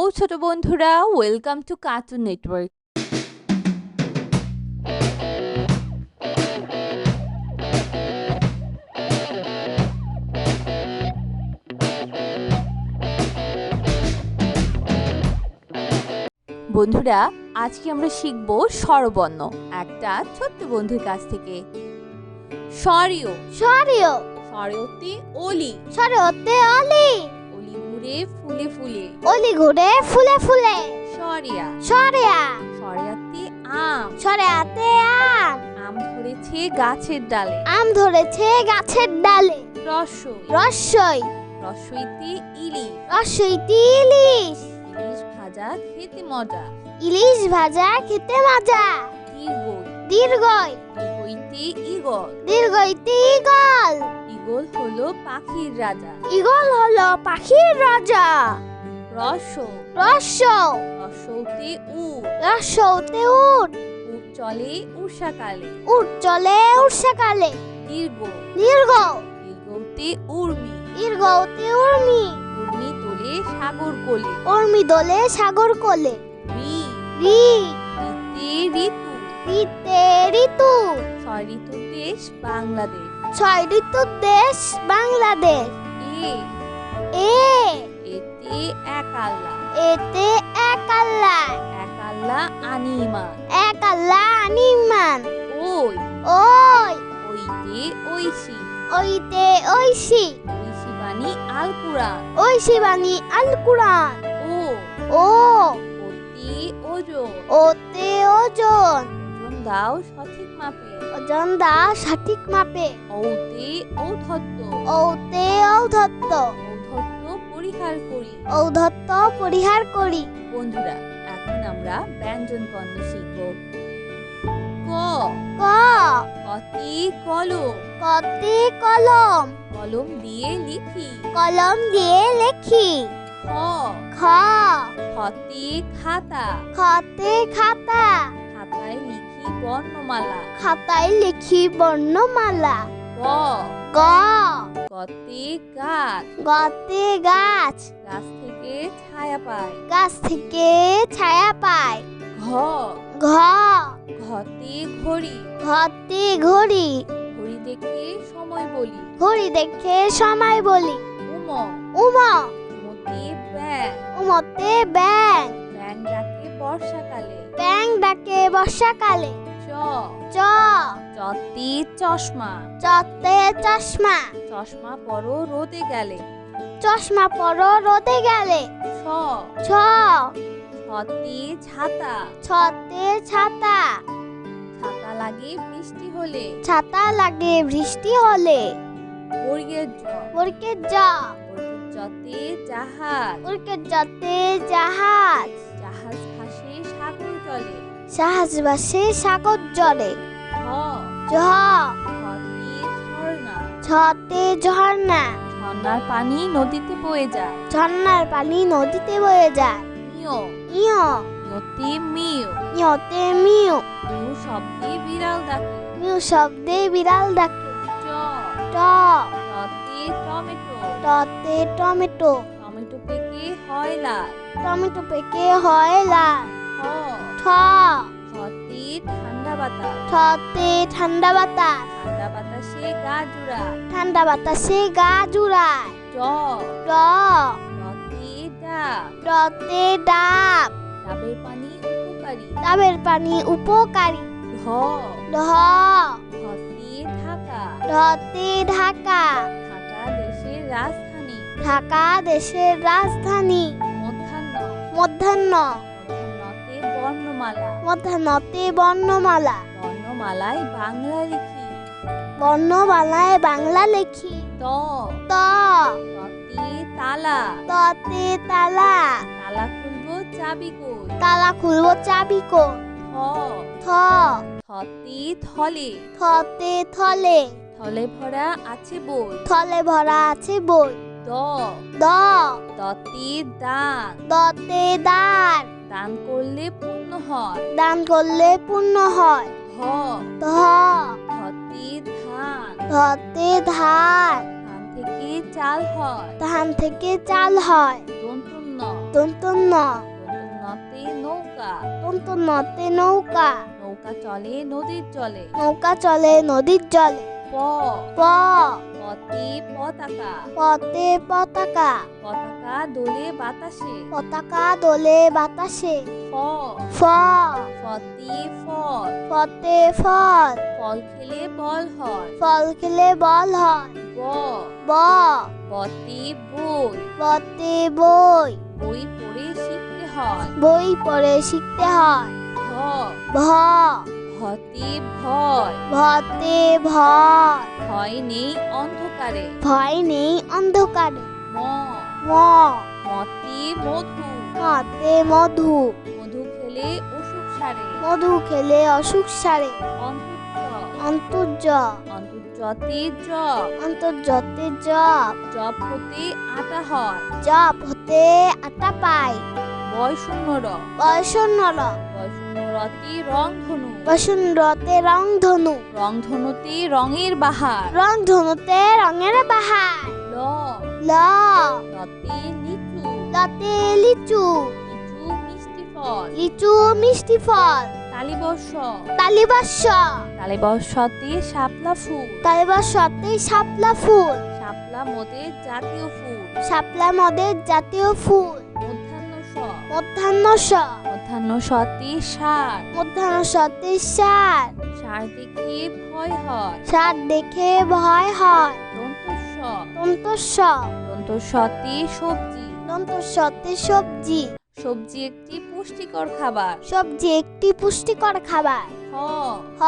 ও ছোট বন্ধুরা, welcome to cartoon network. বন্ধুরা, আজকে আমরা শিখব স্বরবর্ণ একটা ছোট্ট বন্ধুর কাছ থেকে। স্বরীয় স্বরীয় স্বরতে অলি, স্বরতে অলি, অলি ঘুরে ফুলে ফুলে। অলি ঘুরে ফুলে ফুলে। স্বরিয়া স্বরিয়া স্বরিয়াতে আম, স্বরিয়াতে আম, আম ধরেছে গাছের ডালে। আম ধরেছে গাছের ডালে। রসই রসই রসইতে ইলিশ, রসইতে ইলিশ, ইলিশ ভাজা খেতে মজা। ইলিশ ভাজা খেতে মজা। দীর্ঘই দীর্ঘই দীর্ঘইতে ঈগল, দীর্ঘইতে ঈগল, ঈগল হলো পাখির রাজা। ঈগল হলো পাখির রাজা। রস রস রসৌতে উট, রসৌতে উট, উট চলে উষাকালে। উট চলে উর্ষাকালে। দীর্ঘ দীর্ঘ দীর্ঘতে উর্মি, দীর্ঘতে উর্মি, উর্মি তোলে সাগর কোলে। উর্মি দোলে সাগর কোলে। রি রি ঋতে ঋতু, ঋতে ঋতু, ছয় ঋতুর দেশ বাংলাদেশ। ছয় ঋতুর দেশ বাংলাদেশ। এ এ এতে এক আল্লাহ, এতে এক আল্লাহ, এক আল্লাহ আনিমা। এক আল্লাহ আনিমান। ওই ওই ওইতে ঐশী, ওইতে ঐশী, ঐশী বাণী আল কুরআন। ঐশী বাণী আল কুরআন। ও ও ওতে ওজন, ওতে ওজন, ওজন দাও সঠিক মাপে। ওজন দা সঠিক মাপে। ঔতে ঔদ্ধত্য, ঔতে ঔদ্ধত্য, ঔদ্ধত্য পরিহার করি। ঔদ্ধত্য পরিহার করি। বন্ধুরা, এখন আমরা ব্যঞ্জন বর্ণ শিখব। ক ক কতে কলম, কতে কলম, কলম দিয়ে লিখি। কলম দিয়ে লেখি। খ খ খতে খাতা, খতে খাতা, খাতায় লিখি বর্ণমালা। খাতায় লিখি বর্ণমালা। গ গ গতে গাছ, গতে গাছ, গাছ থেকে ছায়া পায়। গাছ থেকে ছায়া পায়। ঘ ঘ ঘতে ঘড়ি, ঘতে ঘড়ি, ঘড়ি দেখে সময় বলি। ঘড়ি দেখে সময় বলি। উম উম উমতে ব্যাং, উমতে ব্যাং, ব্যাং ডাকে বর্ষাকালে। ব্যাং ডাকে বর্ষাকালে। চ চ চতে চশমা, চতে চশমা, চশমা পরো রোদে গেলে। চশমা পরো রোদে গেলে। ছ ছ ছতে ছাতা, ছতে ছাতা, ছাতা লাগে বৃষ্টি হলে। ছাতা লাগে বৃষ্টি হলে। বর্গের জ, বর্গের জ, বর্গের জতে জাহাজ, বর্গের জতে জাহাজ, জাহাজ ভাসে সাগর জলে। জাহাজ ভাসে সাগর জলে। ঝ ঝ ঝতে ঝর্ণা, ঝতে ঝর্ণা, ঝর্ণার পানি নদীতে বয়ে যায়। ঝর্ণার পানি নদীতে বয়ে যায়। মিও ইয় ইয়তে মিউ, ইয়তে মিউ, মিউ শব্দে বিড়াল ডাকে। মিউ শব্দে বিড়াল ডাকে। ট ট টতে টমেটো, টতে টমেটো, টমেটো পেকে হয় লাল। টমেটো পেকে হয় লাল। ঠ ঠ ঠতে ঠান্ডা বাতাস, ঠতে ঠান্ডা বাতাস, ঠান্ডা বাতাসে গা জুড়ায়। ঠান্ডা বাতাসে গা জুড়ায়। ড ড ডতে ডাব, ডতে ডাব, ডাবের পানি উপকারী। ডাবের পানি উপকারী। ঢ ঢ ঢতে ঢাকা, ঢতে ঢাকা, ঢাকা দেশের রাজধানী। ঢাকা দেশের রাজধানী। মধ্যাহ্ন মধ্যাহ্ন মধ্যাহ্নতে বর্ণমালা, মধ্যাহ্নতে বর্ণমালা, বর্ণমালায় বাংলা লিখি। বর্ণমালায় বাংলা লেখি। ত ত ততে তালা, ততে তালা, তালা খুলবো চাবি কই। তালা খুলবো চাবি কই। থ থ থতে থলে, থতে থলে, থলে ভরা আছে বই। থলে ভরা আছে বই। দ দ দতে দান, দতে দান, দান করলে পূর্ণ হয়। দান করলে পূর্ণ হয়। ধ ধ ধতে ধান, ধতে ধান, ধান থেকে চাল হয়। ধান থেকে চাল হয়। দন্তন্য দন্তন্য নতে নৌকা, দন্তন্যতে নৌকা, নৌকা চলে নদীর জলে। নৌকা চলে নদীর জলে। প, প, পতে পতাকা, পতে পতাকা, পতাকা দোলে বাতাসে। পতাকা দোলে বাতাসে। ফ, ফ, ফতে ফল, ফতে ফল, ফল খেলে বল হয়। ফল খেলে বল হয়। ব, ব, বতে বই, বতে বই, বই পড়ে শিখতে হয়। বই পড়ে শিখতে হয়। ভ, ভ, ভতে ভয়, ভতে ভয়, ভয় নেই অন্ধকারে। ভয় নেই অন্ধকারে। ম, ম, মতে মধু, মতে মধু, মধু খেলে অসুখ সারে। মধু খেলে অসুখ সারে। অন্তর্য, অন্তর্য, অন্তর্যতে জপ, অন্তর্যতে জপ, জপ হতে আটা হয়। জপ হতে আটা পায়। বয় শূন্য র, বয়সন্নর, বয় শূন্য রতে রংধনু, বসুন্ধরতে রংধনু, রংধনুতে রঙের বাহার। রংধনুতে রঙের বাহার। ল, ল, লতে লিচু, লতে লিচু, লিচু মিষ্টি ফল। লিচু মিষ্টি ফল। তালিবর্ষ, তালিবাস্য, তালিবর্ষতে শাপলা ফুল, তালিবাস্যতে শাপলা ফুল, শাপলা মোদের জাতীয় ফুল। শাপলা মদের জাতীয় ফুল। মধ্যাহ্ন স, মধ্যাহ্ন স, মধ্যাহ্ন সতে সার, মধ্যাহ্ন সতে সার, সার দেখে ভয় হয়। সার দেখে ভয় হয়। দন্তস্ব, দন্তস্ব, দন্তস্বতে সবজি, দন্তস্বতে সবজি, সবজি একটি পুষ্টিকর খাবার। সবজি একটি পুষ্টিকর খাবার। হ, হ,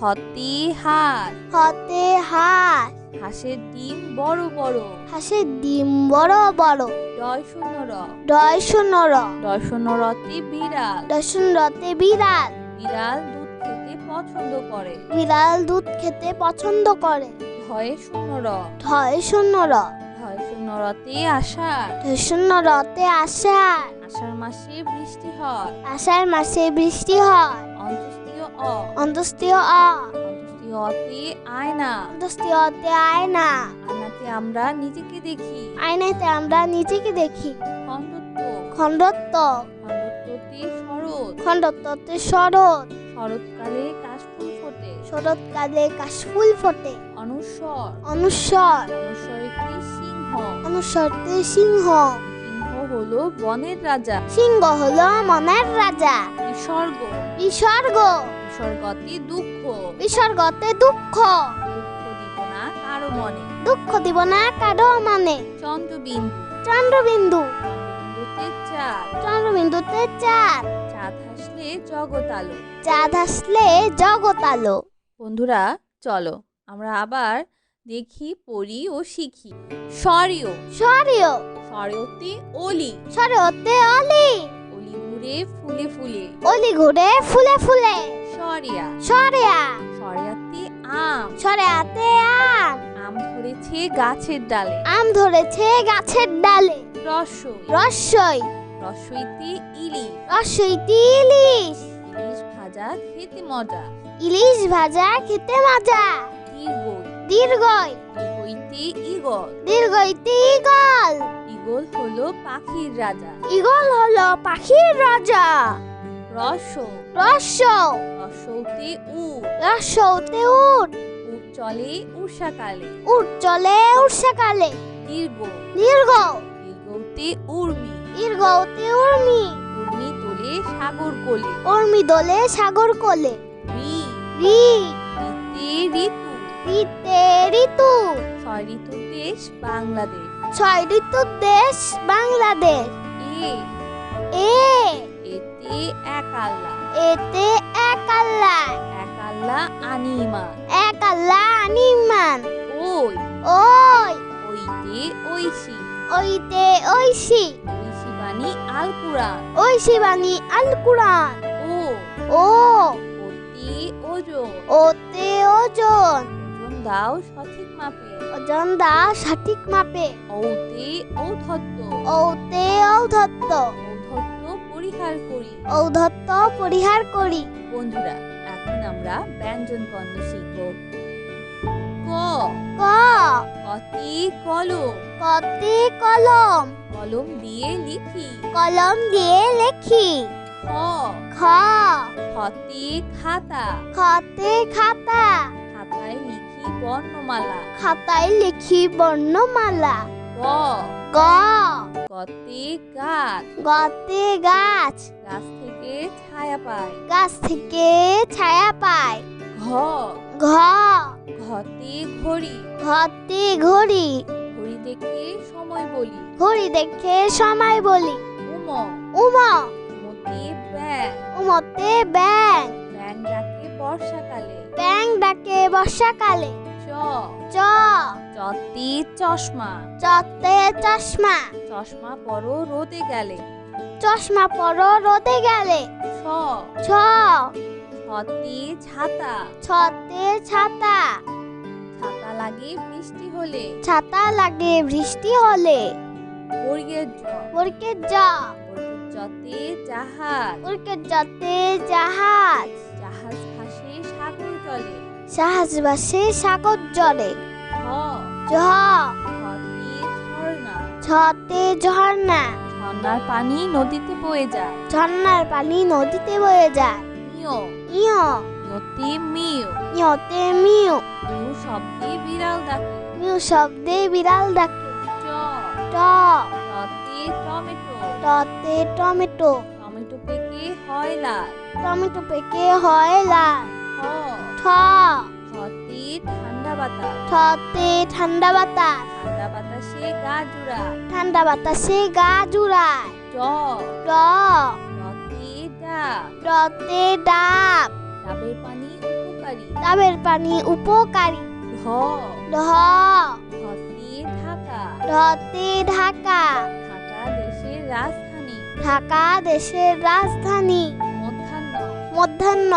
হতে হাঁস, হতে হাঁস, হাঁসের ডিম বড় বড়। হাঁসের ডিম বড় বড়। ডয় শূন্য র, ডয় শূন্য র, ডয় শূন্য রতে বিড়াল, দর্শন রতে বিড়াল, বিড়াল দুধ খেতে পছন্দ করে। বিড়াল দুধ খেতে পছন্দ করে। ধয়ে শূন্য র, ঢয় শূন্য র, ধয় শূন্য রতে আষাঢ়, শূন্য রতে আষাঢ়, আষাঢ় মাসে বৃষ্টি হয়। আষাঢ় মাসে বৃষ্টি হয়। অন্তস্তীয় অ, অন্তস্তীয় অ, অন্তস্তীয় অতে আয়না, অন্তস্তীয় অতে আয়না, আয়নাতে আমরা নিজেকে দেখি। আয়নাতে আমরা নিজেকে দেখি। খণ্ডত্ব, খণ্ডত্ব, খণ্ডত্বতে শরৎ, খণ্ডত্বতে শরৎ, শরৎকালে কাশফুল ফোটে। শরৎকালে কাশফুল ফোটে। অনুস্বর, অনুস্বর, অনুস্বর একটি সিংহ, অনুস্বরতে সিংহ, সিংহ হলো বনের রাজা। সিংহ হলো মনের রাজা। বিসর্গ, বিসর্গ, বিসর্গতে দুঃখ, বিসর্গতে দুঃখ, দুঃখ দিব না কারো মনে। দুঃখ দিব না কারো মানে। চন্দ্রবিন্দু, চন্দ্রবিন্দু, চন্দ্রবিন্দুতে চাঁদ, চন্দ্রবিন্দুতে চাঁদ, চাঁদ হাসলে জগৎ আলো। চাঁদ আসলে জগৎ আলো। বন্ধুরা চলো আমরা আবার দেখি, পড়ি ও শিখি। স্বরীয়, সরিয়, স্বরীয়তে অলি, সরিয়তে অলি, অলি ঘুরে ফুলে ফুলে। অলি ঘুরে ফুলে ফুলে। সরিয়া, সরিয়া, সরিয়াতে আম, সরিয়াতে আম, আম ধরেছে গাছের ডালে। আম ধরেছে গাছের ডালে। রসই, রসই, রসইতে ইলিশ, রসইতে ইলিশ, ইলিশ ভাজা খেতে মজা। ইলিশ ভাজা খেতে মজা। দীর্ঘই, দীর্ঘই, দীর্ঘইতে ইগল, দীর্ঘইতে ইগল, ইগল হলো পাখির রাজা। ইগল হলো পাখির রাজা। রস, রস, রসৌতে উট, রসৌতে উট, উট চলে উষাকালে। উট চলে উষাকালে। দীর্ঘ, দীর্ঘ, দীর্ঘতে উর্মি, দীর্ঘতে উর্মি, উর্মি তোলে সাগর কোলে। উর্মি দোলে সাগর কোলে। রি, রি, ঋতে ঋতু, ঋতে ঋতু, ছয় ঋতুর দেশ বাংলাদেশ। ছয় ঋতুর দেশ বাংলাদেশ। এ, এ, এতে এক আল্লাহ, এতে এক আল্লাহ, এক আল্লাহ আনিমান। এক আল্লাহ আনিমান। ওই, ওই, ওইতে ঐশী, ওইতে ঐশী, ঐশী বাণী আল কুরআন। ঐশী বাণী আল কুরআন। ও, ও, ওতে ওজন, ওতে ওজন, ওজন দাও সঠিক মাপে। ওজন দাও সঠিক মাপে। ঔতে ঔদ্ধত্য, ঔতে ঔদ্ধত্য, ঔদ্ধত্য পরিহার করি। ঔদ্ধত্য পরিহার করি। বন্ধুরা এখন আমরা ব্যঞ্জন পণ্য শিখব। ক, ক, কতে কলম, কতে কলম, ক কলম দিয়ে লিখি। কলম দিয়ে লেখি। খ খ খতে খাতা। খতে খাতা। খাতায় লিখি বর্ণমালা। খাতায় লিখি বর্ণমালা। গ গ গতে গাছ। গতে গাছ। গাছ থেকে ছায়া পায়। গাছ থেকে ছায়া পায়। ঘ ঘ ঘতে ঘড়ি। ঘতে ঘড়ি। ঘড়ি দেখে সময় বলি। ঘড়ি দেখে সময় বলি। উম উম মতে ব্যাং। উমতে ব্যাং। ব্যাং ডাকে বর্ষাকালে। ব্যাং ডাকে বর্ষাকালে। চ চ চতে চশমা। চতে চশমা। চশমা পরো রোদে গেলে। চশমা পরো রোদে গেলে। ছ ছ ছতে ছাতা। ছতে ছাতা। ছাতা লাগে বৃষ্টি হলে। ছাতা লাগে বৃষ্টি হলে। বর্গের জ বর্গের জ বর্গের জতে জাহাজ। বর্গের জতে জাহাজ। জাহাজ ভাসে সাগর জলে। জাহাজ ভাসে সাগর জলে। ঝ ঝ ঝতে ঝর্ণা। ঝতে ঝর্ণা। ঝর্ণার পানি নদীতে বয়ে যায়। ঝর্ণার পানি নদীতে বয়ে যায়। মিও ইয় ইয়তে মিউ। ইয়তে মিউ। মিউ শব্দে বিড়াল ডাকে। মিউ শব্দে বিড়াল ডাকে। ট ট টতে টমেটো। টতে টমেটো। টমেটো পেকে হয় লাল। টমেটো পেকে হয় লাল। ঠ ঠ ঠতে ঠান্ডা বাতাস। ঠতে ঠান্ডা বাতাস। ঠান্ডা বাতাসে গা জুড়ায়। ঠান্ডা বাতাসে গা জুড়ায়। ড ড ডতে ডাব। ডতে ডাব। ডাবের পানি উপকারী। ডাবের পানি উপকারী। ঢ ঢ ঢতে ঢাকা। ঢতে ঢাকা। ঢাকা দেশের রাজধানী। ঢাকা দেশের রাজধানী। মধ্যাহ্ন মধ্যাহ্ন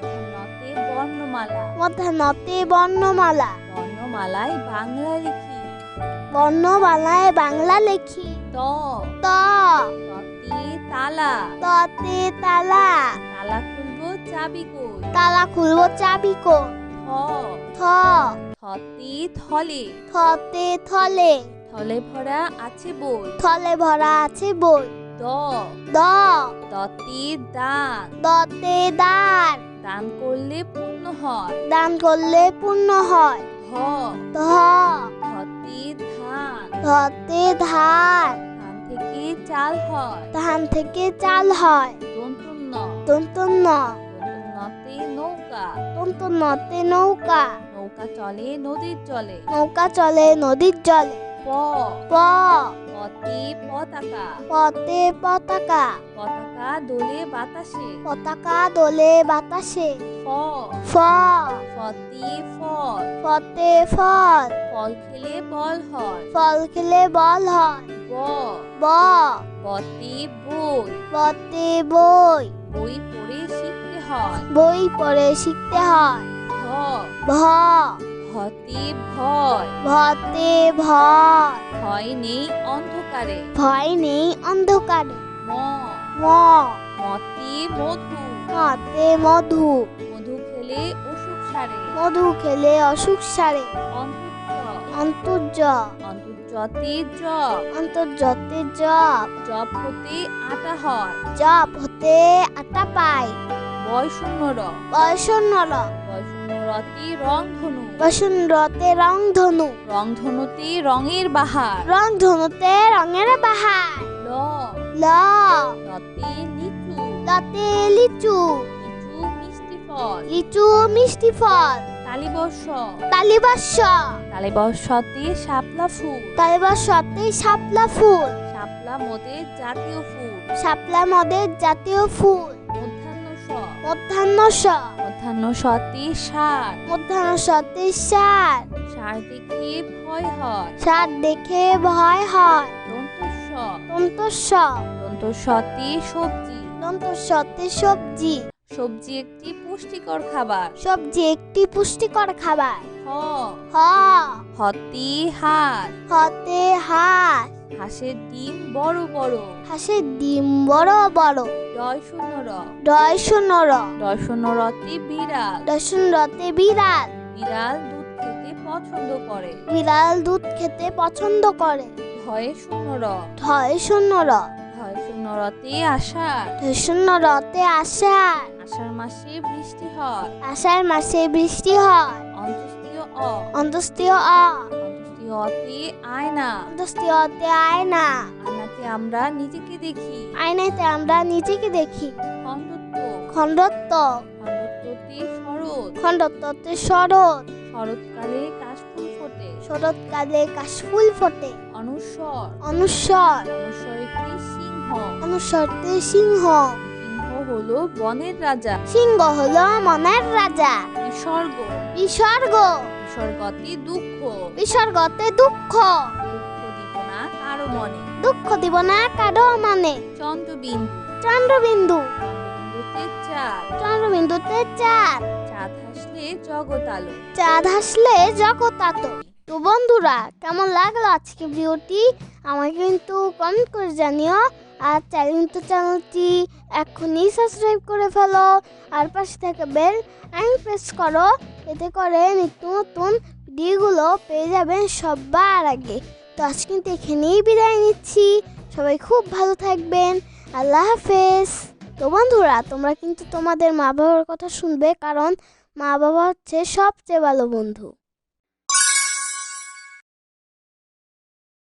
মধ্যাহ্নতে বর্ণমালা। মধ্যাহ্নতে বর্ণমালা। বর্ণমালায় বাংলা লিখি। বর্ণমালায় বাংলা লেখি। ত ত ততে তালা। ততে তালা। তালা খুলবো চাবি কই। তালা খুলবো চাবি কই। থ থ থতে থলে। থতে থলে। থলে ভরা আছে বই। থলে ভরা আছে বই। দ দ দতে দান। দতে দান। দান করলে পূর্ণ হয়। দান করলে পূর্ণ হয়। ধ ধ ধতে ধান। ধতে ধান। ধান থেকে চাল হয়। ধান থেকে চাল হয়। দন্তন্য দন্তন্য দন্তন্যতে নৌকা। দন্তন্যতে নৌকা। নৌকা চলে নদীর জলে। নৌকা চলে নদীর জলে। প প পতে পতাকা। পতে পতাকা। পতাকা দোলে বাতাসে। পতাকা দোলে বাতাসে। ফ ফ ফতে ফল। ফতে ফল। ফল খেলে বল হয়। ফল খেলে বল হয়। ব ব বতে বই। বতে বই। বই পড়ে শিখতে হয়। বই পড়ে শিখতে হয়। ভ ভ ভতে ভয়। ভতে ভয়। ভয় নেই অন্ধকারে। ভয় নেই অন্ধকারে। ম ম মতে মধু। মতে মধু। মধু খেলে অসুখ সারে। মধু খেলে অসুখ সারে। অন্তর্য অন্তর্য অন্তর্যতে জব। অন্তর্যতে জব। জব হতে আটা হয়। জব হতে আটা পায়। বয়শূন্য র বয়সন্ন র বয়শূন্য রতে রংধনু। বসুন্ধরতে রংধনু। রংধনুতে রঙের বাহার। রংধনুতে রঙের বাহার। ল ল লতে লিচু। লতে লিচু। লিচু মিষ্টি ফল। লিচু মিষ্টি ফল। তালিবর্ষ তালিবর্ষ তালিবর্ষতে শাপলা ফুল। তালিবর্ষতে শাপলা ফুল। শাপলা মদের জাতীয় ফুল। শাপলা মদের জাতীয় ফুল। মধ্যাহ্ন স মধ্যাহ্ন স মধ্যাহ্ন সতে সার। মধ্যাহ্ন সতে সার। সার দেখে ভয় হয়। সার দেখে ভয় হয়। দন্তস্ব দন্তস্ব দন্তস্বতে সবজি। দন্তস্বতে সবজি। সবজি একটি পুষ্টিকর খাবার। সবজি একটি পুষ্টিকর খাবার। হ হ হতে হাঁস। হতে হাঁস। হাঁসের ডিম বড় বড়। হাঁসের ডিম বড় বড়। ডয় শূন্য র ডয় শূন্য র ডয় শূন্য রতে বিড়াল। দর্শন রতে বিড়াল। বিড়াল দুধ খেতে পছন্দ করে। বিড়াল দুধ খেতে পছন্দ করে। ঢ ধয়ে শূন্য র ঢয় শূন্য র ধয়ে শূন্য রতে আষাঢ় ঢয় শূন্য রতে আষাঢ় আষাঢ় মাসে বৃষ্টি হয় আষাঢ় মাসে বৃষ্টি হয় অন্তস্তীয় অ অন্তস্তীয় অ অন্তস্তীয় অতে আয়না অন্তস্তীয় অতে আয়না আয়নাতে আমরা নিজেকে দেখি আয়নাতে আমরা নিজেকে দেখি খণ্ডত্ব খণ্ডত্ব খণ্ডত্বতে শরৎ খণ্ডত্বতে শরৎ শরৎকালে কাশফুল ফোটে শরৎকালে কাশফুল ফোটে অনুস্বর অনুস্বর অনুস্বরতে সিংহ অনুস্বরতে সিংহ সিংহ হলো বনের রাজা সিংহ হলো মনের রাজা বিসর্গ বিসর্গ বিসর্গতে দুঃখ বিসর্গতে দুঃখ দুঃখ দিব না কারো মনে দুঃখ দিব না কারো মানে চন্দ্রবিন্দু চন্দ্রবিন্দু চন্দ্রবিন্দুতে চাঁদ চন্দ্রবিন্দুতে চাঁদ চাঁদ হাসলে জগৎ আলো চাঁদ হাসলে জগৎ আতো। তো বন্ধুরা, কেমন লাগলো আজকে ভিডিওটি আমাকে কিন্তু কমেন্ট করে জানিও। আর চ্যানেলটি এখনই সাবস্ক্রাইব করে ফেলো আর পাশে থাকা বেল আইকন প্রেস করো, এতে করে নিত্য নতুন ভিডিওগুলো পেয়ে যাবেন সবার আগে। তো আজকে কিন্তু এখানেই বিদায় নিচ্ছি, সবাই খুব ভালো থাকবেন, আল্লাহ হাফেজ। তো বন্ধুরা, তোমরা কিন্তু তোমাদের মা বাবার কথা শুনবে, কারণ মা বাবা হচ্ছে সবচেয়ে ভালো বন্ধু।